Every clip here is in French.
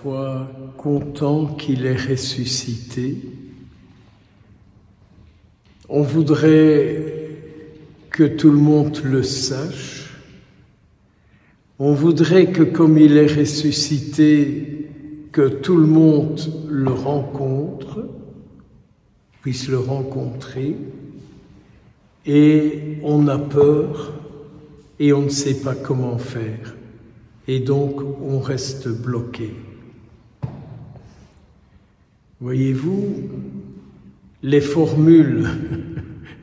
fois content qu'il est ressuscité. On voudrait que tout le monde le sache. On voudrait que comme il est ressuscité, que tout le monde le rencontre, puisse le rencontrer. Et on a peur et on ne sait pas comment faire. Et donc, on reste bloqué. Voyez-vous, les formules,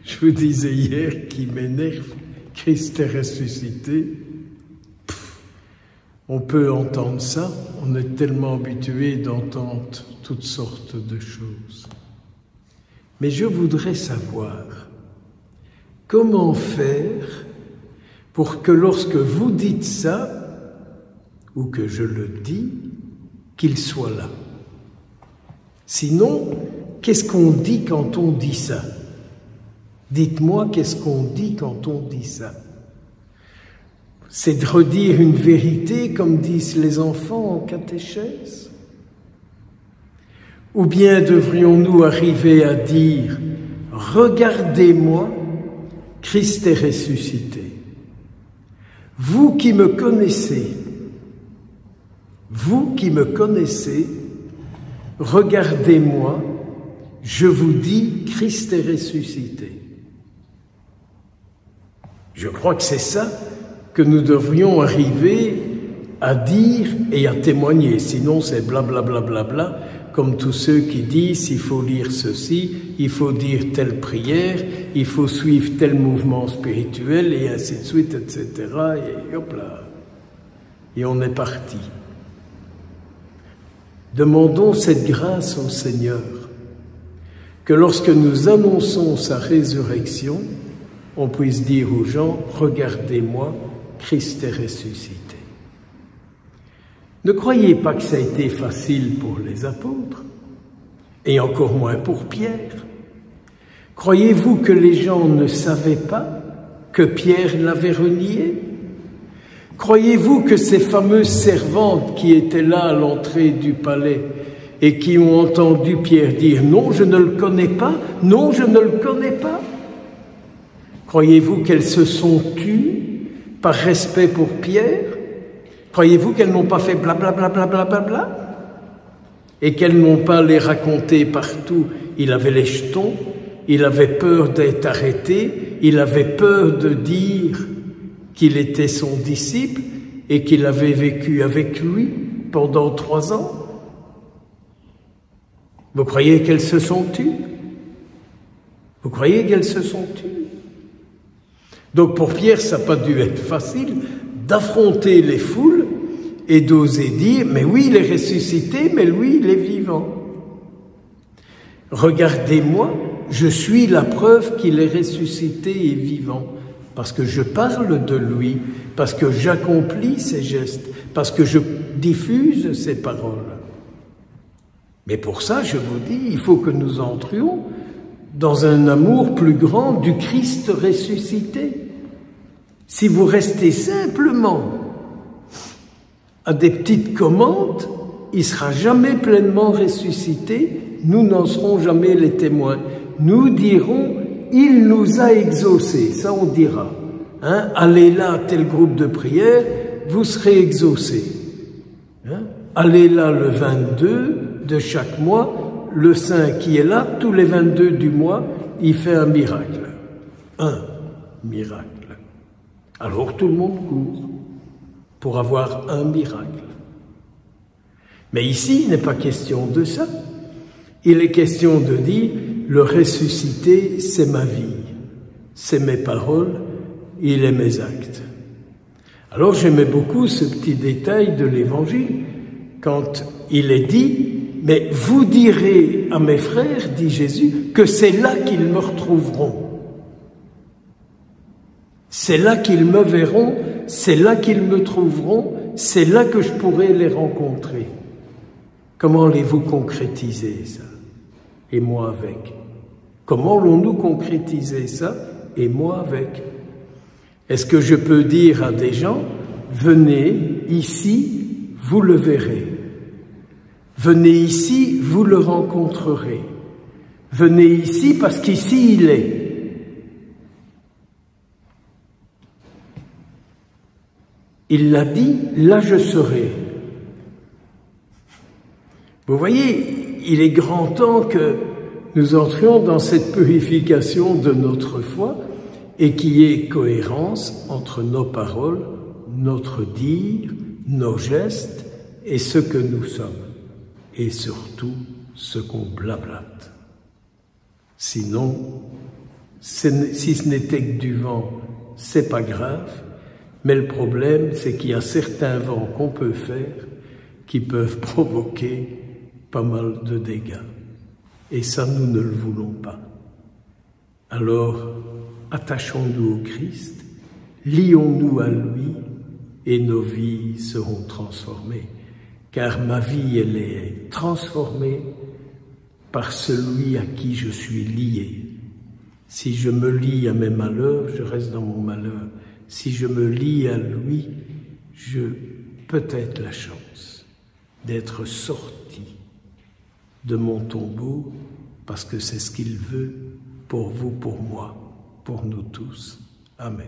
je vous disais hier, qui m'énervent, Christ est ressuscité, on peut entendre ça, on est tellement habitué d'entendre toutes sortes de choses. Mais je voudrais savoir, comment faire pour que lorsque vous dites ça, ou que je le dis, qu'il soit là. Sinon, qu'est-ce qu'on dit quand on dit ça? Dites-moi, qu'est-ce qu'on dit quand on dit ça? C'est de redire une vérité, comme disent les enfants en catéchèse? Ou bien devrions-nous arriver à dire « Regardez-moi, Christ est ressuscité. Vous qui me connaissez, regardez-moi, je vous dis, Christ est ressuscité. » Je crois que c'est ça que nous devrions arriver à dire et à témoigner. Sinon, c'est blablabla, bla, bla, bla, bla, comme tous ceux qui disent, il faut lire ceci, il faut dire telle prière, il faut suivre tel mouvement spirituel, et ainsi de suite, etc. Et hop là, et on est parti. Demandons cette grâce au Seigneur, que lorsque nous annonçons sa résurrection, on puisse dire aux gens, regardez-moi, Christ est ressuscité. Ne croyez pas que ça a été facile pour les apôtres, et encore moins pour Pierre. Croyez-vous que les gens ne savaient pas que Pierre l'avait renié? Croyez-vous que ces fameuses servantes qui étaient là à l'entrée du palais et qui ont entendu Pierre dire « Non, je ne le connais pas, non, je ne le connais pas », croyez-vous qu'elles se sont tues par respect pour Pierre? Croyez-vous qu'elles n'ont pas fait blablabla, et qu'elles n'ont pas les raconté partout? Il avait les jetons, il avait peur d'être arrêté, il avait peur de dire qu'il était son disciple et qu'il avait vécu avec lui pendant 3 ans. Vous croyez qu'elles se sont tues? Vous croyez qu'elles se sont tues? Donc pour Pierre, ça n'a pas dû être facile d'affronter les foules et d'oser dire, mais oui, il est ressuscité, mais lui, il est vivant. Regardez-moi, je suis la preuve qu'il est ressuscité et vivant, parce que je parle de lui, parce que j'accomplis ses gestes, parce que je diffuse ses paroles. Mais pour ça, je vous dis, il faut que nous entrions dans un amour plus grand du Christ ressuscité. Si vous restez simplement à des petites commandes, il ne sera jamais pleinement ressuscité, nous n'en serons jamais les témoins. Nous dirons, il nous a exaucés, ça on dira. Hein? Allez là à tel groupe de prière, vous serez exaucés. Hein? Allez là le 22 de chaque mois, le saint qui est là, tous les 22 du mois, il fait un miracle. Un miracle. Alors tout le monde court pour avoir un miracle. Mais ici, il n'est pas question de ça. Il est question de dire, le ressuscité, c'est ma vie, c'est mes paroles, il est mes actes. Alors j'aimais beaucoup ce petit détail de l'Évangile, quand il est dit, mais vous direz à mes frères, dit Jésus, que c'est là qu'ils me retrouveront. C'est là qu'ils me verront, c'est là qu'ils me trouveront, c'est là que je pourrai les rencontrer. Comment allez-vous concrétiser ça? Et moi avec. Comment allons-nous concrétiser ça? Et moi avec. Est-ce que je peux dire à des gens, venez ici, vous le verrez. Venez ici, vous le rencontrerez. Venez ici parce qu'ici il est. Il l'a dit, là je serai. Vous voyez, il est grand temps que nous entrions dans cette purification de notre foi et qu'il y ait cohérence entre nos paroles, notre dire, nos gestes et ce que nous sommes. Et surtout, ce qu'on blablate. Sinon, si ce n'était que du vent, c'est pas grave, mais le problème, c'est qu'il y a certains vents qu'on peut faire qui peuvent provoquer pas mal de dégâts. Et ça, nous ne le voulons pas. Alors, attachons-nous au Christ, lions-nous à lui, et nos vies seront transformées. Car ma vie, elle est transformée par celui à qui je suis lié. Si je me lie à mes malheurs, je reste dans mon malheur. Si je me lie à lui, je peut-être la chance d'être sorti de mon tombeau, parce que c'est ce qu'il veut pour vous, pour moi, pour nous tous. Amen.